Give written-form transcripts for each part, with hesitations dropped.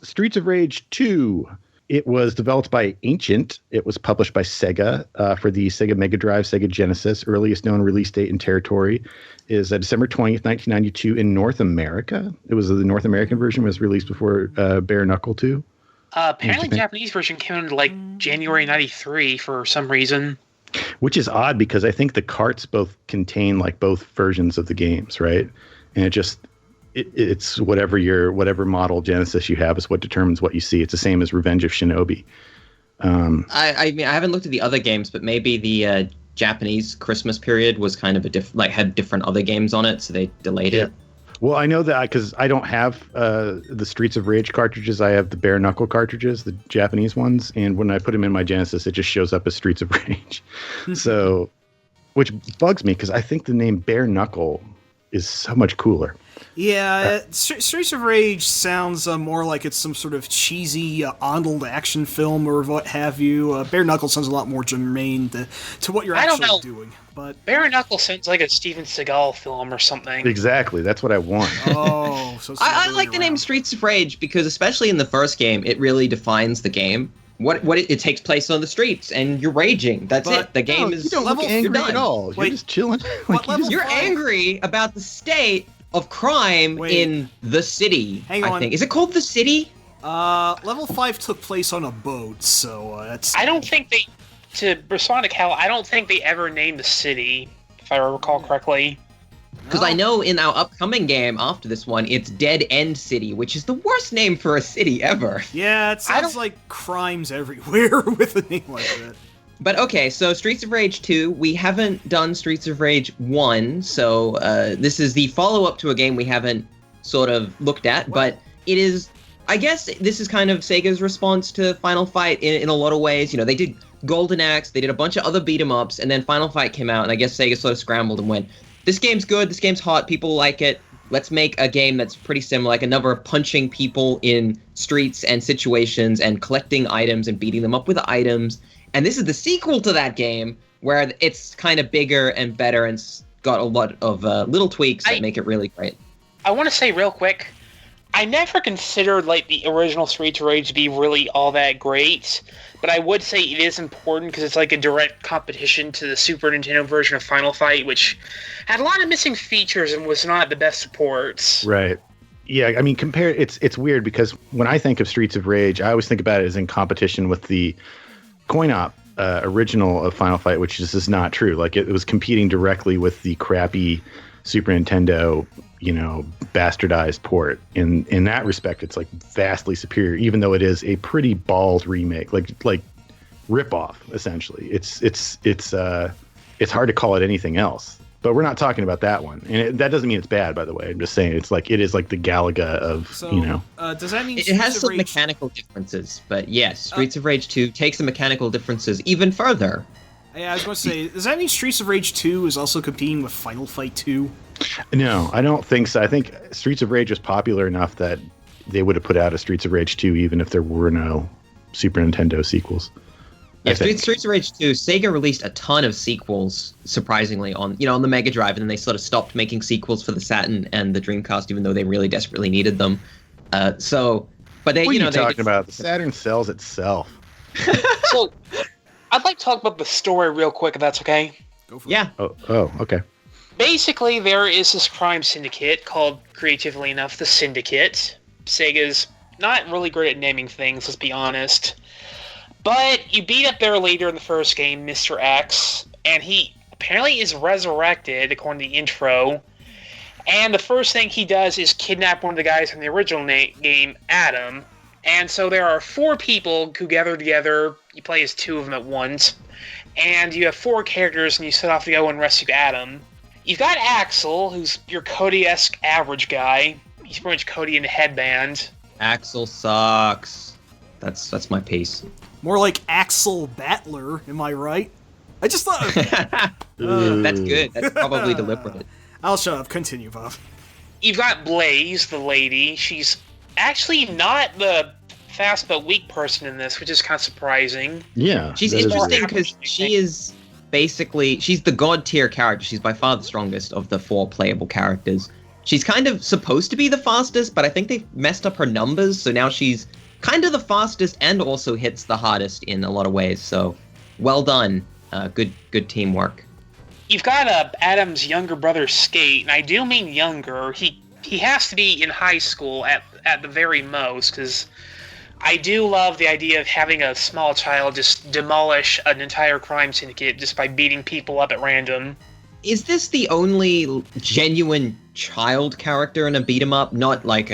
Streets of Rage 2. It was developed by Ancient. It was published by Sega for the Sega Mega Drive, Sega Genesis. Earliest known release date and territory is December 20th, 1992 in North America. It was the North American version was released before Bare Knuckle 2. Apparently the Japanese version came in like January 93 for some reason. Which is odd because I think the carts both contain like both versions of the games, right? And it's whatever model Genesis you have is what determines what you see. It's the same as Revenge of Shinobi. I mean, I haven't looked at the other games, but maybe the Japanese Christmas period was kind of had different other games on it, so they delayed it. Well, I know that because I don't have the Streets of Rage cartridges. I have the Bare Knuckle cartridges, the Japanese ones, and when I put them in my Genesis, it just shows up as Streets of Rage. So, which bugs me because I think the name Bare Knuckle is so much cooler. Yeah, Streets of Rage sounds more like it's some sort of cheesy Arnold action film or what have you. Bare Knuckle sounds a lot more germane to what you're actually doing. But Bare Knuckle sounds like a Steven Seagal film or something. Exactly, that's what I want. Oh, so I like the name Streets of Rage because, especially in the first game, it really defines the game. What it takes place on the streets, and you're raging. That's it. The game is. You don't look angry at all. You're just chilling. You're angry about the state of crime in the city. Hang on. I think. Is it called the city? Level 5 took place on a boat, so that's. I don't think they. To respond to Cal, I don't think they ever named the city, if I recall correctly. Because I know in our upcoming game after this one, it's Dead End City, which is the worst name for a city ever. Yeah, it sounds like crimes everywhere with a name like that. But okay, so Streets of Rage 2, we haven't done Streets of Rage 1, so this is the follow-up to a game we haven't sort of looked at, but it is, I guess this is kind of Sega's response to Final Fight in a lot of ways. You know, they did Golden Axe, they did a bunch of other beat-em-ups, and then Final Fight came out, and I guess Sega sort of scrambled and went, this game's good, this game's hot, people like it, let's make a game that's pretty similar, like another punching people in streets and situations and collecting items and beating them up with items. And this is the sequel to that game, where it's kind of bigger and better and got a lot of little tweaks that make it really great. I want to say real quick, I never considered like the original Streets of Rage to be really all that great, but I would say it is important because it's like a direct competition to the Super Nintendo version of Final Fight, which had a lot of missing features and was not the best supports. Right. Yeah, I mean, it's weird because when I think of Streets of Rage, I always think about it as in competition with the coin-op original of Final Fight, which is not true. Like, it was competing directly with the crappy Super Nintendo, bastardized port. In that respect, it's like vastly superior, even though it is a pretty bald remake, like rip-off, essentially. It's hard to call it anything else. But we're not talking about that one, and that doesn't mean it's bad. By the way, I'm just saying it is like the Galaga of Does that mean it has some mechanical differences? But yes, Streets of Rage 2 takes the mechanical differences even further. Yeah, I was going to say, does that mean Streets of Rage 2 is also competing with Final Fight 2? No, I don't think so. I think Streets of Rage was popular enough that they would have put out a Streets of Rage 2 even if there were no Super Nintendo sequels. Yeah, Streets of Rage 2, Sega released a ton of sequels, surprisingly, on the Mega Drive, and then they sort of stopped making sequels for the Saturn and the Dreamcast, even though they really desperately needed them. But they, what are you talking about? The Saturn sells itself. So, I'd like to talk about the story real quick, if that's okay. Go for it. Oh, okay. Basically, there is this crime syndicate called, creatively enough, the Syndicate. Sega's not really great at naming things, let's be honest. But you beat up their leader in the first game, Mr. X, and he apparently is resurrected, according to the intro. And the first thing he does is kidnap one of the guys from the original game, Adam. And so there are 4 people who gather together. You play as 2 of them at once. And you have 4 characters, and you set off to go and rescue Adam. You've got Axel, who's your Cody-esque average guy. He's pretty much Cody in a headband. Axel sucks. That's my piece. More like Axel Battler, am I right? I just thought... That's good. That's probably deliberate. I'll shut up. Continue, Bob. You've got Blaze, the lady. She's actually not the fast but weak person in this, which is kind of surprising. Yeah. She's interesting because she is basically... She's the god tier character. She's by far the strongest of the 4 playable characters. She's kind of supposed to be the fastest, but I think they've messed up her numbers, so now she's kind of the fastest and also hits the hardest in a lot of ways. So, well done. Good teamwork. You've got Adam's younger brother, Skate, and I do mean younger. He has to be in high school at the very most, because I do love the idea of having a small child just demolish an entire crime syndicate just by beating people up at random. Is this the only genuine child character in a beat 'em up? Not like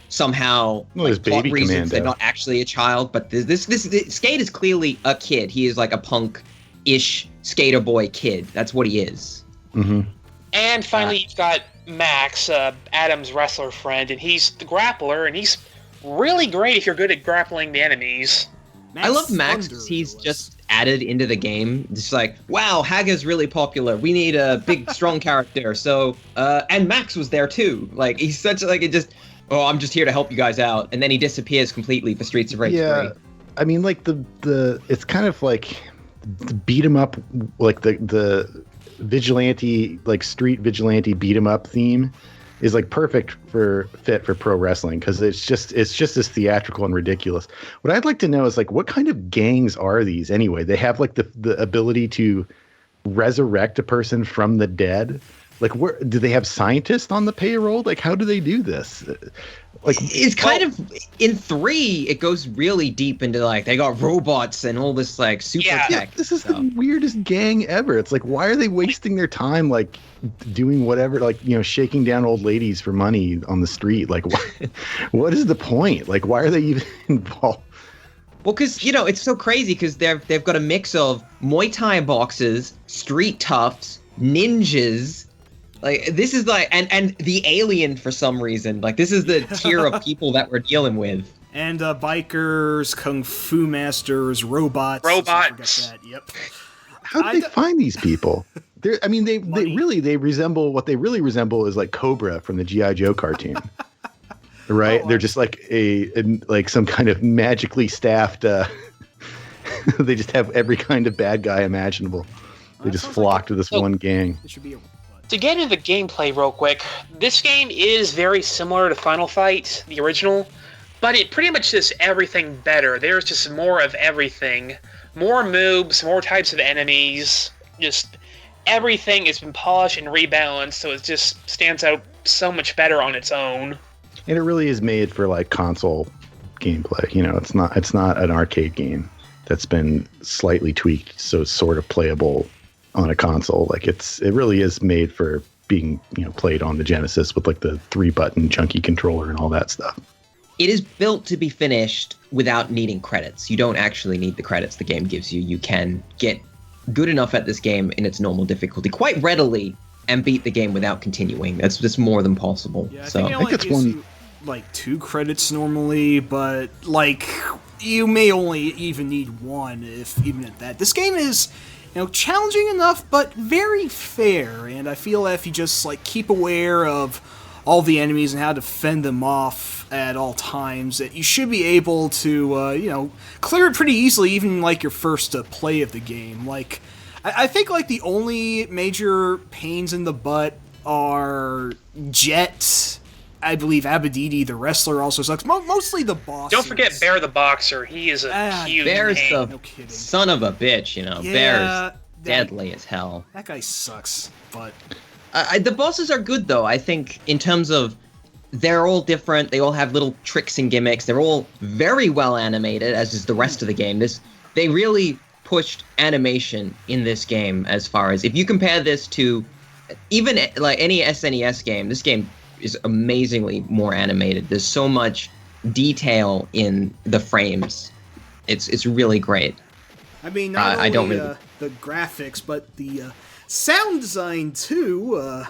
somehow like plot Baby reasons Commando. they're not actually a child, but this Skate is clearly a kid. He is like a punk-ish skater boy kid. That's what he is. Mm-hmm. And finally, you've got Max, Adam's wrestler friend, and he's the grappler, and he's really great if you're good at grappling the enemies. I love Max because he's just added into the game. Just like, wow, Hager's really popular. We need a big, strong character. So, and Max was there too. Like, he's such like, it just, oh, I'm just here to help you guys out. And then he disappears completely for Streets of Rage 3. I mean, like the it's kind of like the beat 'em up, like the vigilante, like street vigilante beat 'em up theme is like perfect fit for pro wrestling, because it's just as theatrical and ridiculous. What I'd like to know is like, what kind of gangs are these anyway? They have like the ability to resurrect a person from the dead. Like, where do they have scientists on the payroll? Like, how do they do this? Like, it's kind of in 3. It goes really deep into like they got robots and all this like super tech. This is the weirdest gang ever. It's like, why are they wasting their time like doing whatever, like, you know, shaking down old ladies for money on the street? Like, what is the point? Like, why are they even involved? Well, because, you know, it's so crazy because they've got a mix of Muay Thai boxers, street toughs, ninjas. Like, this is like, and the alien for some reason. Like, this is the tier of people that we're dealing with. And bikers, kung fu masters, robots. Robots. That. Yep. How do they find these people? I mean, they resemble, what they really resemble is like Cobra from the G.I. Joe cartoon. Right? They're just like like some kind of magically staffed, they just have every kind of bad guy imaginable. They just flock to this one gang. It should be To get into the gameplay real quick, this game is very similar to Final Fight, the original, but it pretty much does everything better. There's just more of everything. More moves, more types of enemies, just everything has been polished and rebalanced, so it just stands out so much better on its own. And it really is made for like console gameplay. You know, it's not an arcade game that's been slightly tweaked so it's sort of playable on a console. Like, it really is made for being, you know, played on the Genesis with like the 3-button chunky controller and all that stuff. It is built to be finished without needing credits. You don't actually need the credits the game gives you. You can get good enough at this game in its normal difficulty quite readily and beat the game without continuing. That's just more than possible. Yeah, so I think it's one, like 2 credits normally, but like you may only even need 1, if even at that. This game is, you know, challenging enough, but very fair, and I feel that if you just like keep aware of all the enemies and how to fend them off at all times, that you should be able to, you know, clear it pretty easily, even like your first play of the game. Like, I think like the only major pains in the butt are Jet. I believe Abadidi, the wrestler, also sucks. Mostly the boss. Don't forget Bear the Boxer. He is a huge Bear's pain. the son of a bitch, you know. Yeah, Bear's deadly as hell. That guy sucks, but... the bosses are good, though. I think in terms of they're all different. They all have little tricks and gimmicks. They're all very well animated, as is the rest of the game. They really pushed animation in this game as far as... If you compare this to even like any SNES game, this game is amazingly more animated. There's so much detail in the frames. It's really great. I mean, not only the graphics, but the sound design too,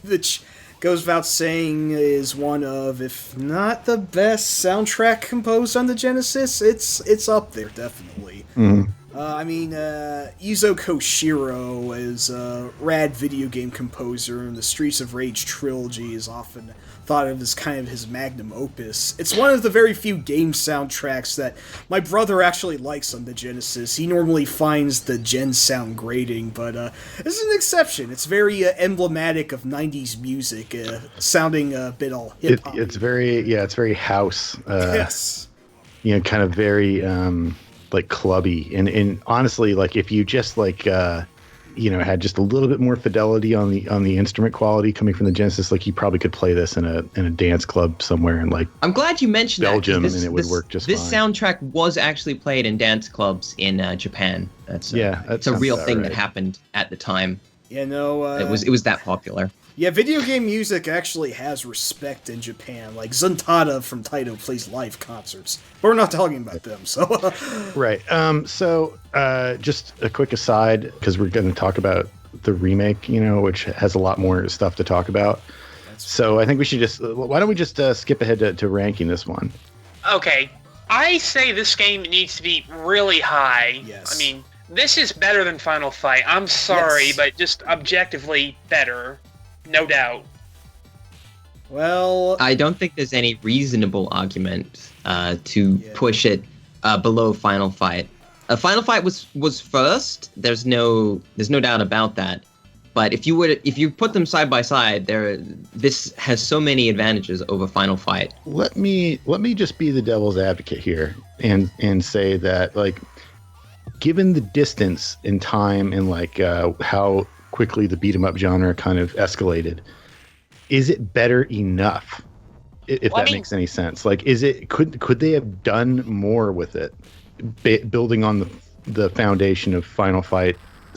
which goes without saying is one of, if not the best soundtrack composed on the Genesis. It's up there, definitely. Mm-hmm. Izo Koshiro is a rad video game composer, and the Streets of Rage trilogy is often thought of as kind of his magnum opus. It's one of the very few game soundtracks that my brother actually likes on the Genesis. He normally finds the Gen sound grating, but this is an exception. It's very emblematic of 90s music, sounding a bit all hip-hop. It's very house. Yes. Kind of very... like clubby, and honestly, like if you just like had just a little bit more fidelity on the instrument quality coming from the Genesis, like you probably could play this in a dance club somewhere in like I'm glad you mentioned Belgium, that, and it would work just fine. This soundtrack was actually played in dance clubs in Japan. It's a real thing that happened at the time. It was that popular. Yeah, video game music actually has respect in Japan. Like, Zuntata from Taito plays live concerts. But we're not talking about them, so... Right. Just a quick aside, because we're going to talk about the remake, which has a lot more stuff to talk about. So I think we should why don't we just skip ahead to ranking this one? Okay. I say this game needs to be really high. Yes. I mean, this is better than Final Fight. I'm sorry, but just objectively better. No doubt. Well, I don't think there's any reasonable argument to push it below Final Fight. Final Fight was first. There's no doubt about that. But if you put them side by side, this has so many advantages over Final Fight. Let me just be the devil's advocate here and say that, like, given the distance in time and like how quickly the beat 'em up genre kind of escalated, is it better enough? If that makes any sense. Like, could they have done more with it, building on the foundation of Final Fight /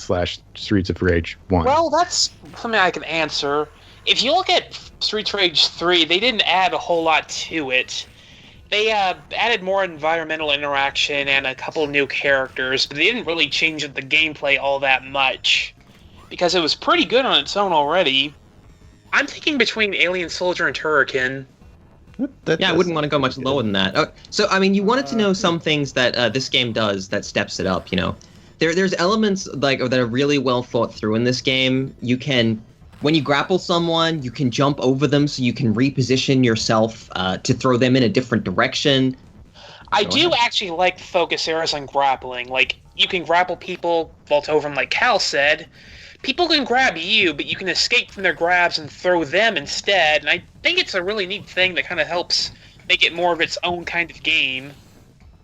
Streets of Rage 1? Well, that's something I can answer. If you look at Streets of Rage 3, they didn't add a whole lot to it. They added more environmental interaction and a couple new characters, but they didn't really change the gameplay all that much, because it was pretty good on its own already. I'm thinking between Alien Soldier and Turrican. I wouldn't want to go much lower than that. So, I mean, you wanted to know some things that this game does that steps it up, There's elements like that are really well thought through in this game. You can, when you grapple someone, you can jump over them so you can reposition yourself to throw them in a different direction. I do actually like the focus areas on grappling. Like, you can grapple people, vault over them like Cal said. People can grab you, but you can escape from their grabs and throw them instead. And I think it's a really neat thing that kind of helps make it more of its own kind of game.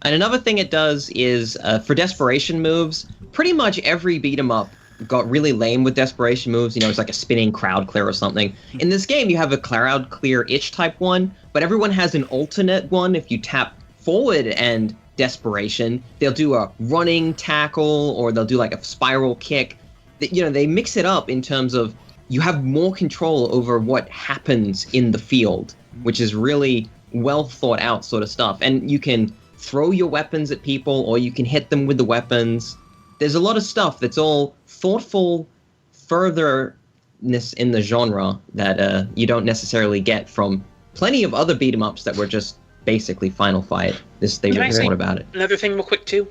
And another thing it does is, for desperation moves, pretty much every beat-em-up got really lame with desperation moves. It's like a spinning crowd clear or something. In this game, you have a crowd clear-ish type one, but everyone has an alternate one. If you tap forward and desperation, they'll do a running tackle, or they'll do like a spiral kick. They mix it up in terms of you have more control over what happens in the field, which is really well thought out sort of stuff. And you can throw your weapons at people, or you can hit them with the weapons. There's a lot of stuff that's all thoughtful furtherness in the genre that you don't necessarily get from plenty of other beat 'em ups that were just basically Final Fight. They really thought about it. Another thing real quick too.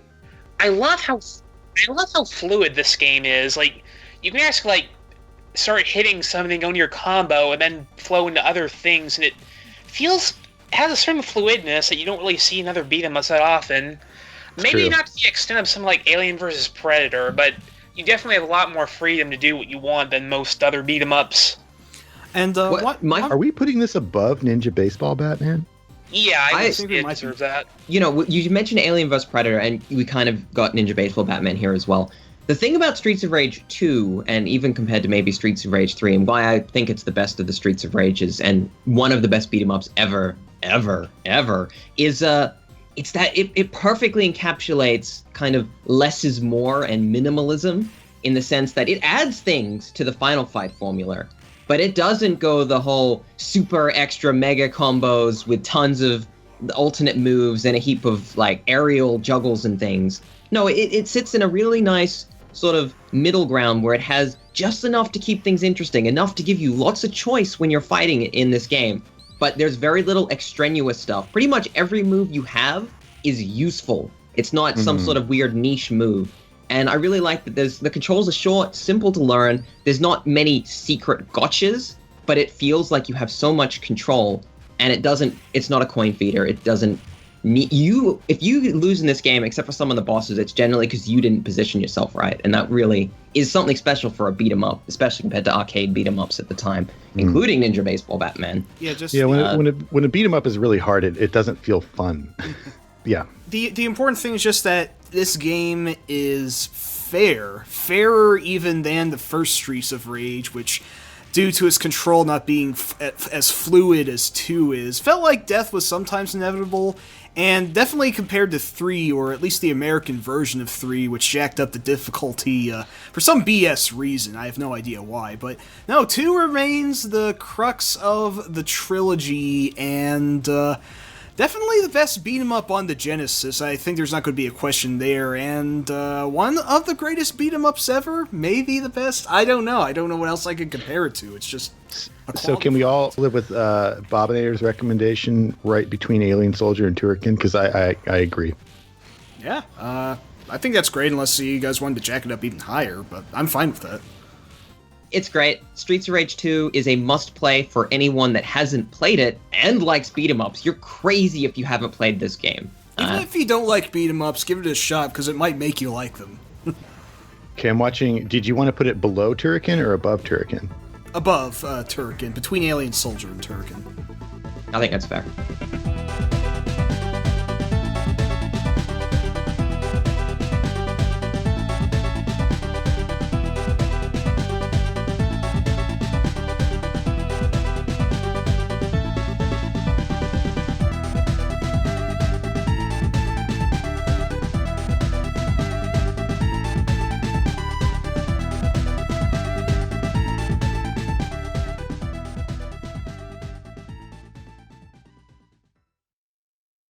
I love how fluid this game is. Like, you can actually like start hitting something on your combo and then flow into other things, and it has a certain fluidness that you don't really see in other beat 'em ups that often. Maybe not to the extent of something like Alien vs. Predator, but you definitely have a lot more freedom to do what you want than most other beat 'em ups. And are we putting this above Ninja Baseball Batman? Yeah, I think it deserves that. You mentioned Alien vs. Predator, and we kind of got Ninja Baseball Batman here as well. The thing about Streets of Rage 2, and even compared to maybe Streets of Rage 3, and why I think it's the best of the Streets of Rages, and one of the best beat-em-ups ever, is it's that it perfectly encapsulates kind of less is more and minimalism, in the sense that it adds things to the Final Fight formula, but it doesn't go the whole super extra mega combos with tons of alternate moves and a heap of like aerial juggles and things. No, it sits in a really nice sort of middle ground where it has just enough to keep things interesting, enough to give you lots of choice when you're fighting in this game. But there's very little extraneous stuff. Pretty much every move you have is useful. It's not some sort of weird niche move. And I really like that the controls are short, simple to learn. There's not many secret gotchas, but it feels like you have so much control, and it's not a coin feeder. It doesn't need you. If you lose in this game, except for some of the bosses, it's generally because you didn't position yourself right. And that really is something special for a beat 'em up, especially compared to arcade beat 'em ups at the time, including Ninja Baseball Batman. When a beat 'em up is really hard, it doesn't feel fun. Yeah. The important thing is just that this game is fairer even than the first Streets of Rage, which, due to its control not being as fluid as 2 is, felt like death was sometimes inevitable, and definitely compared to 3, or at least the American version of 3, which jacked up the difficulty for some BS reason. I have no idea why, but no, 2 remains the crux of the trilogy, and definitely the best beat-em-up on the Genesis. I think there's not going to be a question there, and one of the greatest beat-em-ups ever, maybe the best. I don't know what else I could compare it to. It's just so can we all live with Bobinator's recommendation right between Alien Soldier and Turrican? Because I agree. Yeah, I think that's great, unless you guys wanted to jack it up even higher, but I'm fine with that. It's great. Streets of Rage 2 is a must-play for anyone that hasn't played it and likes beat-em-ups. You're crazy if you haven't played this game. Even if you don't like beat-em-ups, give it a shot, because it might make you like them. Okay, I'm watching. Did you want to put it below Turrican or above Turrican? Above Turrican, between Alien Soldier and Turrican. I think that's fair.